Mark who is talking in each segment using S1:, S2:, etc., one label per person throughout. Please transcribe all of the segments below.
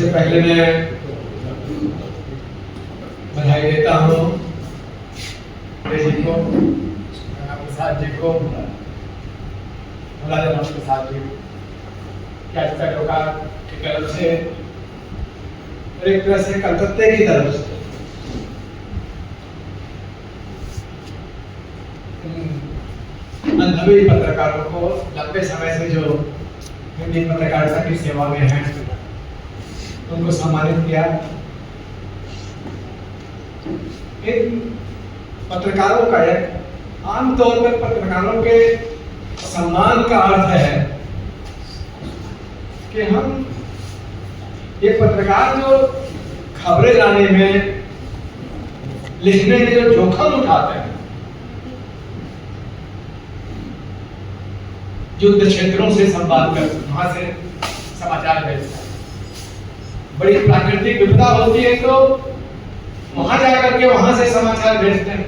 S1: सबसे पहले मैं बधाई देता हूँ जी को, प्रसाद जी को, राजा प्रसाद जी क्या सरकार की तरफ से और एक तरह से कलकत्ते की तरफ से अनुभवी पत्रकारों को लंबे समय से जो हिंदी पत्रकारिता की सेवा में हैं उनको सम्मानित किया। इन पत्रकारों का एक आमतौर पर पत्रकारों के सम्मान का अर्थ है कि हम ये पत्रकार जो खबरें लाने में, लिखने में जो जोखिम उठाते हैं, युद्ध क्षेत्रों से संवाद कर वहां से समाचार भेजते हैं, बड़ी प्राकृतिक विपदा होती है तो वहां जाकर के वहां से समाचार भेजते हैं।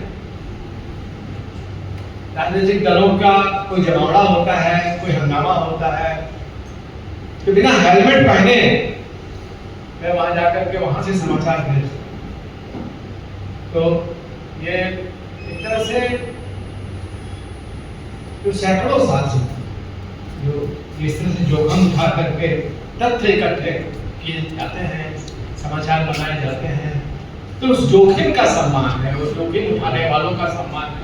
S1: राजनीतिक दलों का कोई जमावड़ा होता है, कोई हंगामा होता है तो बिना हेलमेट पहने वे वहां जाकर के वहां से समाचार भेजते हैं। तो ये एक तरह से जो सैकड़ों साल से जो इस तरह से जोखिम उठा करके तथ्य इकट्ठे किए जाते हैं, समाचार बनाए जाते हैं, तो उस जोखिम का सम्मान है, उस जोखिम उठाने वालों का सम्मान है।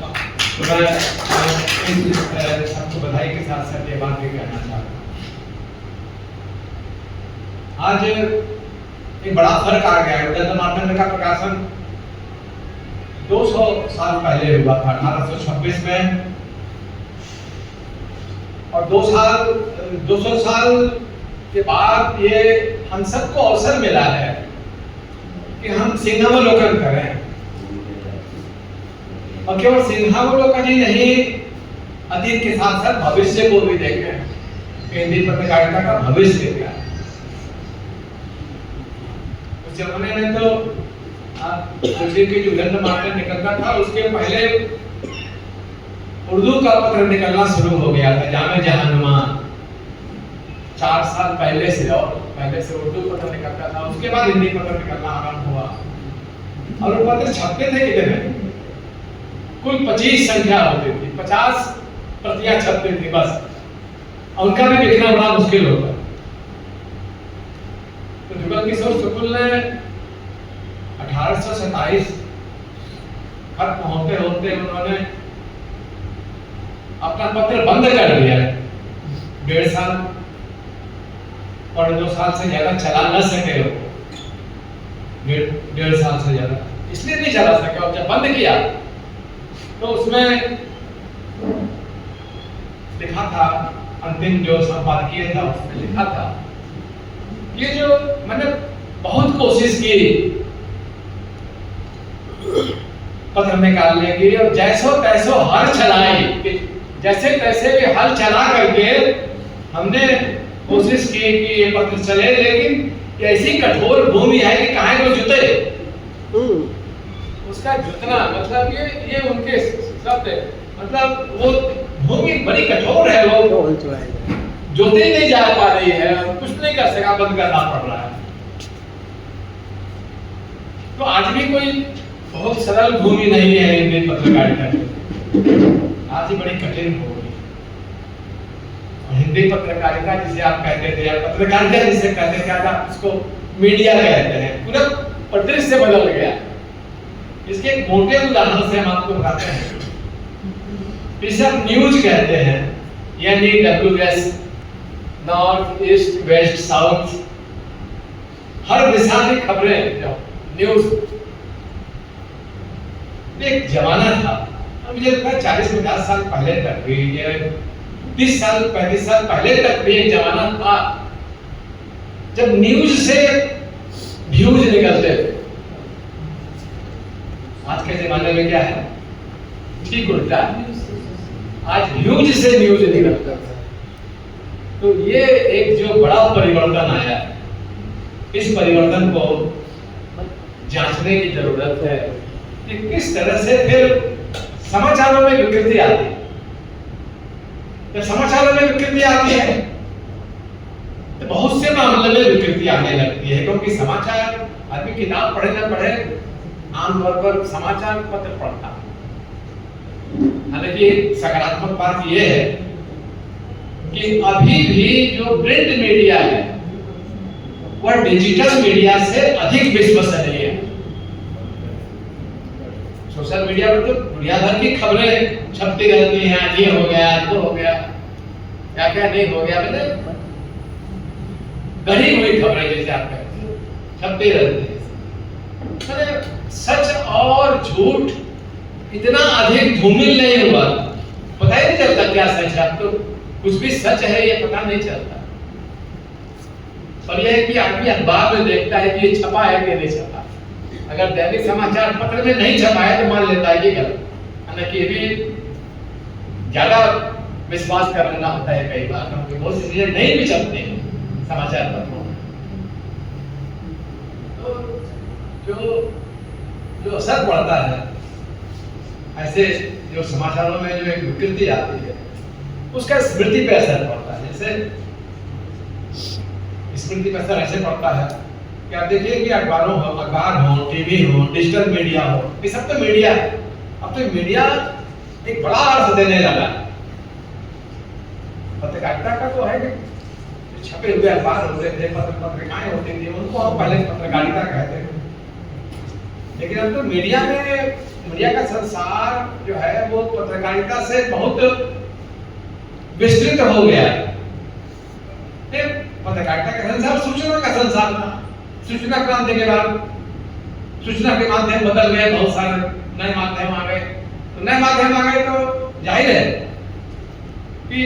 S1: तो मैं सबको बधाई के साथ साथ ये बात भी कहना चाहता हूँ। आज एक बड़ा फर्क आ गया है। उदंत मार्तंड का प्रकाशन 200 साल पहले हुआ था, 1826 में, और 200 साल के बाद ये हम सबको अवसर मिला है कि हम सिंहावलोकन करें, और केवल सिंहावलोकन ही नहीं, अतीत के साथ साथ भविष्य को भी देखें। हिंदी पत्रकारिता का भविष्य क्या है। उस जमाने में तो सोचिए कि उदंत मार्तंड निकलता था, उसके पहले उर्दू का पत्र निकलना शुरू हो गया था, जामे जहानुमा। 4 साल पहले से, और पहले से उर्दू पत्र निकलता था, उसके बाद हिंदी पत्र निकलना आरंभ हुआ। और वो पत्र छपते थे कितने? कुल 25 संख्या होती थी, 50 प्रतियां छपती थी बस, और उनका भी लिखना बड़ा मुश्किल होता। तो जुगल किशोर शुक्ल ने 1827 खत्म होते होते उन्होंने अपना पत्र बंद कर दिया। 1.5 साल और 2 साल से ज्यादा चला न सके वो, 1.5 साल से ज्यादा इसलिए नहीं चला सके। और जब बंद किया तो उसमें लिखा था, अंतिम जो संपादकीय था उसमें लिखा था, ये जो मैंने बहुत कोशिश की पत्र निकालने की, और जैसो तैसो हल चलाई, जैसे तैसे भी हल चला करके हमने कोशिश की कि ये पत्र चले, लेकिन ऐसी कठोर भूमि है कि कहाँ को जुते। उसका जुतना मतलब ये उनके शब्द है, मतलब वो भूमि बड़ी कठोर है, वो जोते नहीं जा पा रही है, कुछ नहीं कर सका, बंद करना पड़ रहा है। तो आज भी कोई बहुत सरल भूमि नहीं है हिंदी पत्रकारिता, आज ही बड़ी कठिन हो गई। हिंदी पत्रकारिता जिसे आप कहते थे, या पत्रकारिता जिसे कहते थे, था उसको मीडिया कहते हैं, पूरा परिदृश्य बदल गया। इसके एक मोटे उदाहरण से हम आपको बताते हैं। इसे हम न्यूज कहते हैं, यानी WS, north, east, west, south, हर दिशा की खबरें जो न्यूज। एक जमाना था, मुझे लगता है 40-50 साल पहले तक भी, 30 साल 35 साल पहले तक भी एक जमाना था जब न्यूज से व्यूज निकलते थे। आज के जमाने में क्या है? ठीक उल्टा, आज व्यूज से न्यूज निकलता है। तो ये एक जो बड़ा परिवर्तन आया है, इस परिवर्तन को जांचने की जरूरत है कि किस तरह से फिर समाचारों में विकृति आती है। जब समाचारों में विकृति आती है तो बहुत से मामले में विकृति आने लगती है, क्योंकि समाचार आदमी किताब पढ़े ना पढ़े आमतौर पर समाचार पत्र पढ़ता है। हालांकि सकारात्मक बात यह है कि अभी भी जो प्रिंट मीडिया है वह डिजिटल मीडिया से अधिक विश्वसनीय है। सोशल मीडिया पर तो दुनिया भर की खबरें छपती रहती हैं, आज ये हो गया, आज वो हो गया, क्या क्या नहीं हो गया, मतलब गढ़ी हुई खबरें जैसे आप कहते हैं छपती रहती है। सच और झूठ इतना अधिक धूमिल नहीं हुआ, पता ही नहीं चलता क्या सच है। अब तो कुछ भी सच है ये पता नहीं चलता। और यह है कि आदमी अखबार में देखता है कि ये छपा है कि नहीं छपा। अगर दैनिक समाचार पत्र में नहीं छपा है तो मान लेता है कि गलत, हालांकि ये भी ज्यादा विश्वास करना होता है कई बार, क्योंकि बहुत सी चीजें नहीं भी छपती हैं समाचार पत्रों में। तो जो असर पड़ता है ऐसे जो समाचारों में जो एक विकृति आती है उसका स्मृति पे असर पड़ता है। जैसे स्मृति पे असर ऐसे पड़ता है कि आप देखिए कि अखबार हो, टीवी हो, डिजिटल मीडिया हो, ये सब तो मीडिया है। अब तो मीडिया एक बड़ा अर्थ देने लगा। पत्रकारिता का तो है कि छपे हुए अखबार होते थे, पत्रिकाएं होती थी, उनको हम पहले पत्रकारिता कहते थे। लेकिन अब तो मीडिया का संसार जो है वो पत्रकारिता से बहुत विस्तृत हो गया है। पत्रकारिता का संसार सूचना का संसार था। सूचना क्रांति के बाद सूचना के माध्यम बदल गए, बहुत सारे नए माध्यम आ गए। तो नए माध्यम आ गए तो जाहिर है कि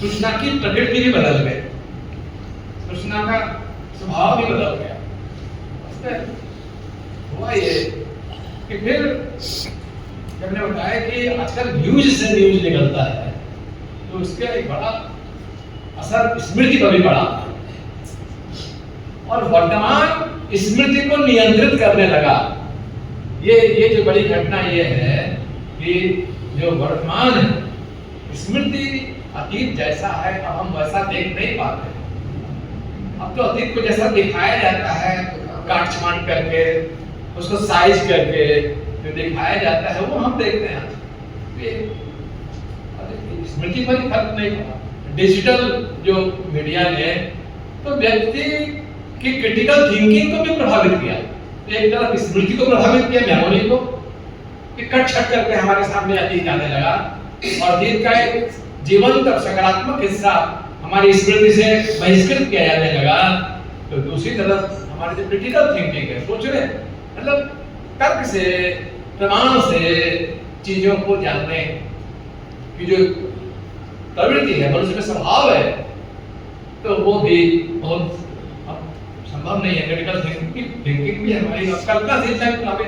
S1: सूचना की प्रकृति भी बदल गई, सूचना का स्वभाव भी बदल गया। हुआ ये कि फिर जब मैंने बताया कि आजकल व्यूज से न्यूज निकलता है तो उसका एक बड़ा असर स्मृति पर भी पड़ा और वर्तमान स्मृति को नियंत्रित करने लगा। ये जो बड़ी घटना ये है कि जो वर्तमान स्मृति अतीत जैसा है अब हम वैसा देख नहीं पाते। अब तो अतीत को जैसा दिखाया जाता है काट छांट करके, उसको साइज करके जो दिखाया जाता है वो हम देखते हैं। स्मृति पर फर्क नहीं पड़ा। डिजिटल जो मीडिया ने तो व्यक्ति की क्रिटिकल थिंकिंग को भी प्रभावित किया। एक तरफ स्मृति को प्रभावित किया, मेमोरी को, कि कट छट करके हमारे सामने अतीत आने लगा और अतीत का एक जीवंत सकारात्मक हिस्सा हमारी स्मृति से बहिष्कृत किया जाने लगा। तो दूसरी तरफ हमारी जो क्रिटिकल थिंकिंग है, सोच रहे मतलब तर्क से, प्रमाण से चीजों को जानने की जो प्रवृत्ति है, मनुष्य में स्वभाव है, तो वो भी बहुत संभव नहीं है। क्रिटिकल थिंकिंग भी हमारी कल्पनाशील है। अब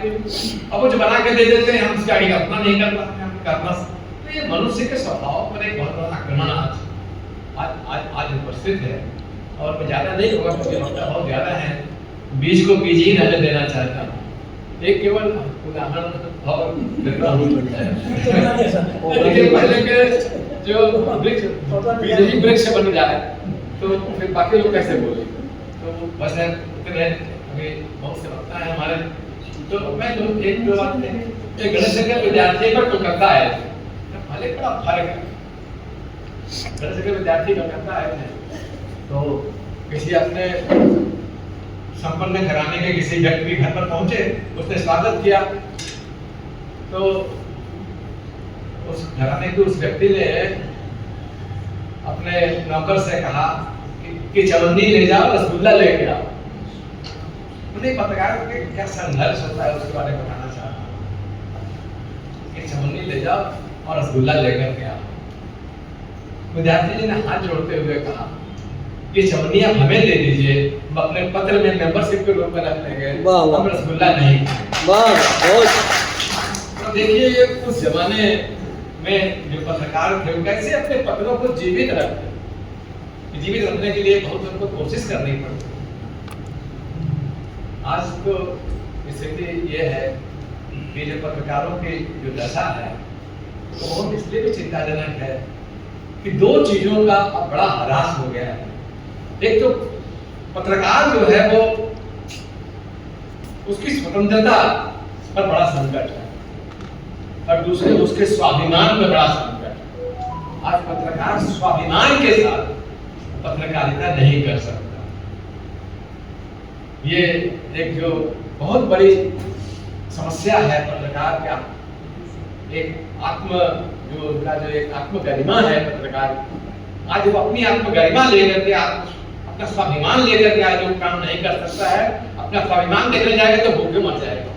S1: वो जो बना के दे देते हैं हम उसकी आगे कल्पना नहीं कर पाते हैं, करना। तो ये मनुष्य के स्वभाव पर एक बहुत बड़ा आक्रमण आज उपस्थित है और मैं ज्यादा नहीं होगा क्योंकि वक्त बहुत ज्यादा है, बीज को बीज ही रहने देना चाहता हूँ। एक केवल उदाहरण और पहले के जो वृक्ष बन जाए तो फिर बाकी लोग कैसे बोले। तो बस उतने अभी बहुत से वक्ता है हमारे। तो मैं जो एक गणेश के विद्यार्थी पर कोलकाता आए थे, भले बड़ा फर्क है। गणेश के विद्यार्थी कोलकाता आए थे तो किसी अपने संपन्न घराने के किसी व्यक्ति के घर पर पहुंचे, उसने स्वागत किया। तो उस घराने के उस व्यक्ति ने अपने नौकर से कहा कि चवन्नी ले जाओ, रसगुल्ला लेके आओ। मुझे पत्रकार के क्या संघर्ष होता है उसके बारे में बताना चाहता हूँ कि चवन्नी ले जाओ और रसगुल्ला लेकर के आओ। विद्यार्थी जी ने हाथ जोड़ते हुए कहा कि चवन्नी आप हमें दे दीजिए, हम अपने पत्र में मेंबरशिप के रूप में रख लेंगे, हम रसगुल्ला नहीं। तो देखिए ये उस जमाने में जो पत्रकार थे कैसे अपने पत्रों को जीवित रखते, जीवित रखने के लिए बहुत उनको कोशिश करनी पड़ती। आज तो स्थिति ये है कि जो पत्रकारों की जो दशा है वो बहुत इसलिए भी चिंताजनक है कि दो चीजों का अब बड़ा ह्रास हो गया है। एक तो पत्रकार जो है वो उसकी स्वतंत्रता पर बड़ा संकट है और दूसरे उसके स्वाभिमान पर बड़ा संकट है। आज पत्रकार स्वाभिमान के साथ पत्रकारिता नहीं कर सकता। ये एक जो बहुत बड़ी समस्या है पत्रकार का, एक आत्म जो उनका जो एक आत्म गरिमा है पत्रकार, आज वो अपनी आत्म गरिमा लेकर के अपना स्वाभिमान लेकर के आज वो काम नहीं कर सकता है। अपना स्वाभिमान लेकर जाएगा तो भूखे मर जाएगा।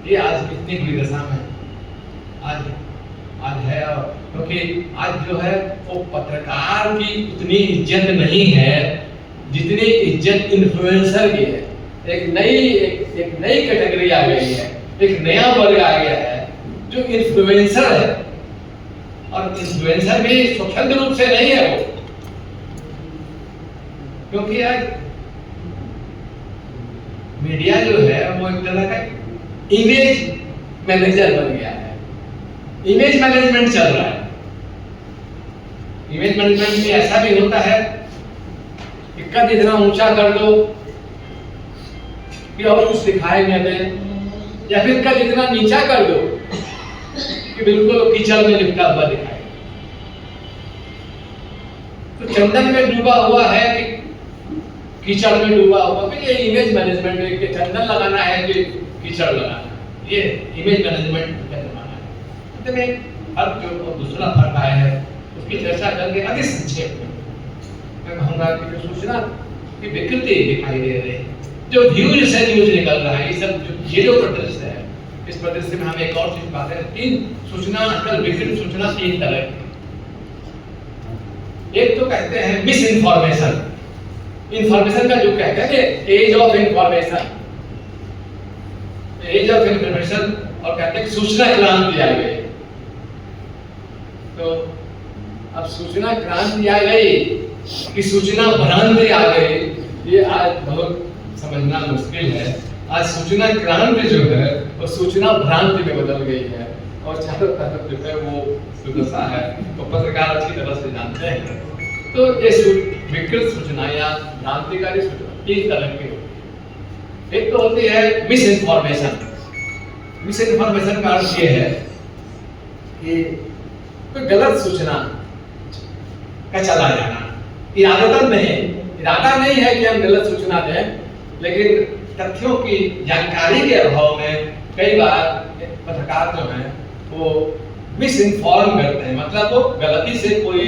S1: ये आज इतनी बुरी दशा में आज है, क्योंकि आज जो है वो पत्रकार की उतनी इज्जत नहीं है जितनी इज्जत इन्फ्लुएंसर की है। एक नई कैटेगरी आ गई है, एक नया वर्ग आ गया है जो इन्फ्लुएंसर है, और इन्फ्लुएंसर भी स्वच्छंद रूप से नहीं है वो, क्योंकि आज मीडिया जो है वो एक तरह का इमेज मैनेजर बन गया है। इमेज मैनेजमेंट चल रहा है। इमेज मैनेजमेंट में ऐसा भी होता है कि कद इतना ऊंचा कर दो कि और कुछ दिखाई न दे, या फिर कद इतना नीचा कर दो कि बिल्कुल कीचड़ में लिपटा हुआ दिखाई। तो चंदन में डूबा हुआ है कि कीचड़ में डूबा हुआ, ये इमेज मैनेजमेंट है कि चंदन लगाना है कि कीचड़ लगाना है, ये इमेज मैनेजमेंट का जमाना है। तो मैं अब जो दूसरा फर्क आया है उसकी चर्चा करके अति संक्षेप में मैं कहूँगा कि जो सूचना की विकृति दिखाई दे रही है, जो व्यूज से न्यूज निकल रहा है, ये सब ये जो परिदृश्य है, इस परिदृश्य में हम एक और चीज पाते हैं। तीन सूचना आजकल विकृत सूचना तीन तरह की। एक तो कहते हैं मिस इन्फॉर्मेशन, इन्फॉर्मेशन का जो कहते हैं कि age of information, age of information, और कहते हैं कि सूचना क्रांति आ गई। तो अब सूचना क्रांति आ गई कि सूचना भ्रांति आ गई, ये आज बहुत समझना मुश्किल है। आज सूचना क्रांति जो है वो सूचना भ्रांति में बदल गई है, और चारों तरफ जो है वो दुर्दशा है, तो पत्रकार अच्छी तरह से जानते हैं। तो ये विकृत सूचना या भ्रांतिकारी सूचना तीन तरह की होती है। एक तो होती है मिस इन्फॉर्मेशन। मिस इन्फॉर्मेशन का अर्थ ये है कि कोई गलत सूचना का चला जाना, इरादतन नहीं, इरादा नहीं है कि हम गलत सूचना दें, लेकिन तथ्यों की जानकारी के अभाव में कई बार पत्रकार जो हैं वो मिस इन्फॉर्म करते हैं, मतलब वो गलती से कोई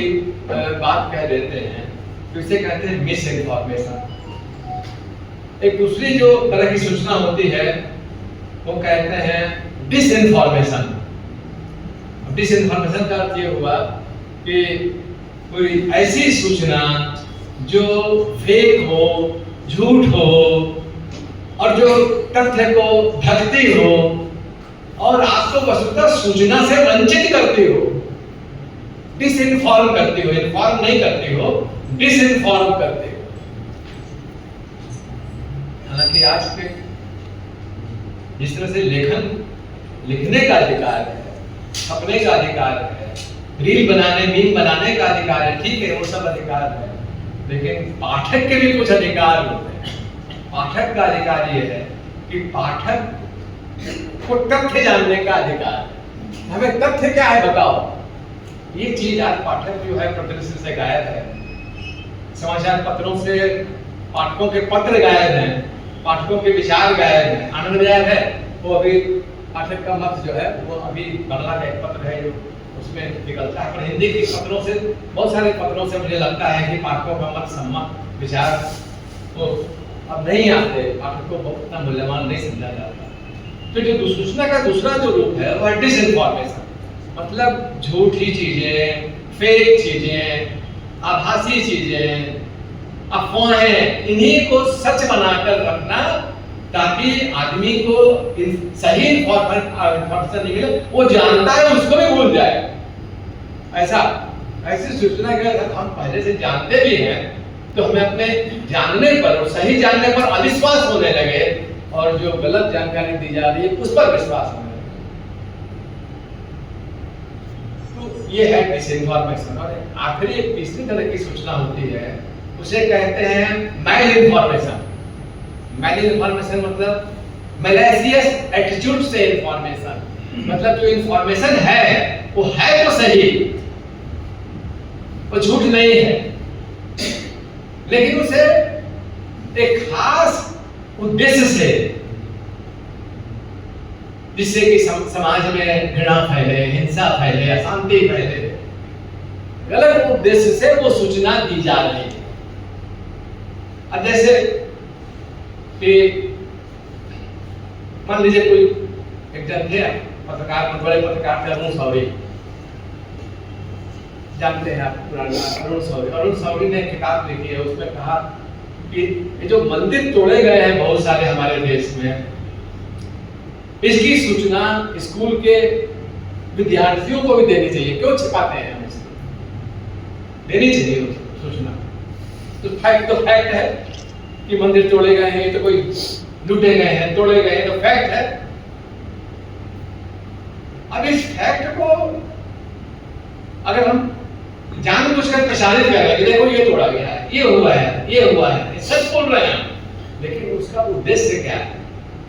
S1: बात कह देते हैं, तो इसे कहते हैं मिस इन्फॉर्मेशन। एक दूसरी जो तरह की सूचना होती है वो कहते हैं डिस इन्फॉर्मेशन। डिस इन्फॉर्मेशन का अर्थ ये हुआ कि कोई ऐसी सूचना जो फेक हो, झूठ हो, और जो तथ्य को ढकती हो और आपको वस्तुतः सूचना से वंचित करती हो, डिस इन्फॉर्म करती हो, इन्फॉर्म नहीं करती हो, डिस इन्फॉर्म करती हो। हालांकि आज के जिस तरह से लिखने का अधिकार है, छपने का अधिकार है, रील बनाने, मीम बनाने का अधिकार है, ठीक है वो सब अधिकार है, लेकिन पाठक के भी कुछ अधिकार होते हैं। पाठक का अधिकार ये है कि पाठक को तथ्य जानने का अधिकार है। हमें तथ्य क्या है बताओ, ये चीज आज पाठक जो है प्रदर्शन से गायब है। समाचार पत्रों से पाठकों के पत्र गायब हैं, पाठकों के विचार गायब हैं। आनंद गायब है, वो अभी पाठक का मत जो है वो अभी बंगला का एक पत्र है जो उसमें निकलता है, पर हिंदी के पत्रों से, बहुत सारे पत्रों से मुझे लगता है कि पाठकों का मत, सम्मत विचार तो अब नहीं आते, पाठकों को उतना मूल्यवान नहीं समझा जाता। तो जो सूचना का दूसरा जो रूप है वह डिस इन्फॉर्मेशन, मतलब झूठी चीजें, फेक चीजें, आभासी चीजें, अफवाहें, इन्हीं को सच बनाकर रखना ताकि आदमी को सही इन्फॉर्मेशन नहीं मिले, वो जानता है उसको भी भूल जाए। ऐसी सूचना के अगर हम पहले से जानते भी हैं तो हमें अपने जानने पर और सही जानने पर अविश्वास होने लगे, और जो गलत जानकारी दी जा रही है उस पर विश्वास होने लगे। तो ये है डिसइंफॉर्मेशन। और आखिरी एक तीसरी तरह की सूचना होती है उसे कहते हैं मैल इन्फॉर्मेशन। मैल इन्फॉर्मेशन मतलब मैलिशियस एटीट्यूड से इन्फॉर्मेशन, मतलब जो इन्फॉर्मेशन है वो है तो सही, वो झूठ नहीं है, लेकिन उसे एक खास उद्देश्य से, जिससे कि समाज में घृणा फैले, हिंसा फैले, अशांति फैले, गलत उद्देश्य से वो सूचना दी जा रही है। अब जैसे कि मान लीजिए कोई एक जन थे पत्रकार, बड़े पत्रकार थे अरुण शौरी, जानते हैं आप पुराना अरुण शौरी ने किताब लिखी है, उसमें कहा कि ये जो मंदिर तोड़े गए हैं बहुत सारे हमारे देश में, इसकी सूचना स्कूल के विद्यार्थियों को भी देनी चाहिए। क्यों छिपाते हैं हम इसको? देनी चाहिए सूचना। तो फैक्ट है कि मंदिर तोड़े गए हैं, तो कोई लूटे गए हैं, तोड़े गए हैं, तो फैक्ट है। अब इस फैक्ट को अगर हम जानबूझकर प्रसारित कर रहे हैं कि देखो ये तोड़ा गया है, ये हुआ है, ये हुआ है, सच बोल रहे हैं, लेकिन उसका उद्देश्य क्या है?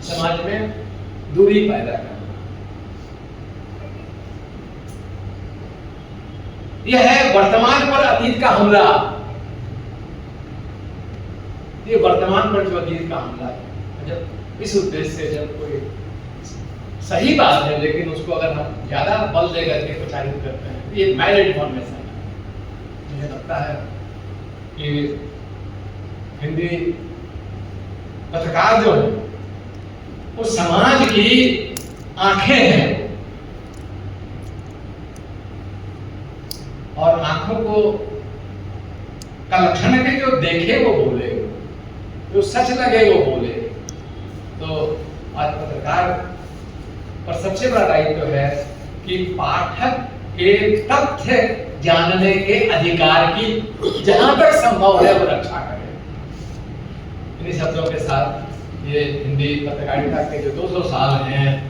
S1: समाज में दूरी पैदा करना। यह है वर्तमान पर अतीत का हमला। ये वर्तमान पर जो अतीत का हमला है, जब इस उद्देश्य से जब कोई सही बात है लेकिन उसको अगर हम ज्यादा बल दे करके प्रचारित करते हैं, ये मैल इन्फॉर्मेशन है। मुझे लगता है कि हिंदी पत्रकार जो है वो समाज की आंखें हैं, और आंखों को का लक्षण है कि जो देखे वो बोले, जो सच लगे वो बोले। तो आज पत्रकार पर सबसे बड़ा दायित्व है कि पाठक के तथ्य जानने के अधिकार की जहां तक संभव है वो रक्षा करें। इन्हीं शब्दों के साथ ये हिंदी पत्रकारिता के जो 200 साल हैं